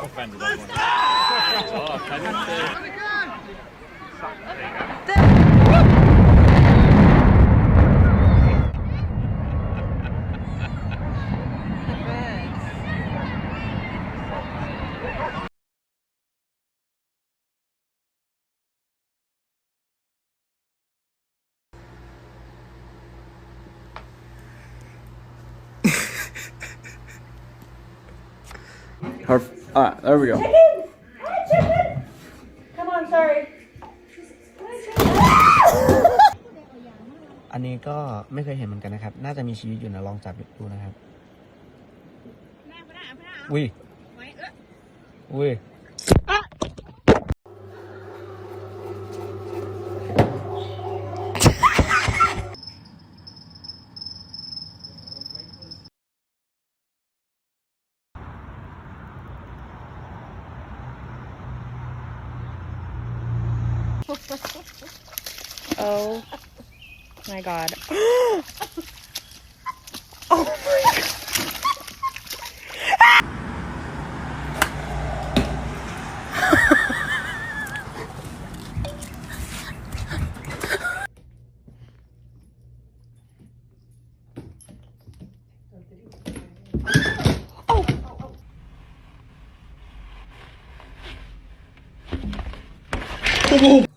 offended everyone. Oh, I didn't see. Alright, there we go. Chicken! Hi, chicken! Come on, sorry. อันนี้ก็ไม่เคยเห็นเหมือนกันนะครับน่าจะมีชีวิตอยู่นะลองจับดูนะครับอุ้ยอุ้ยOh my god. Oh my god. Oh.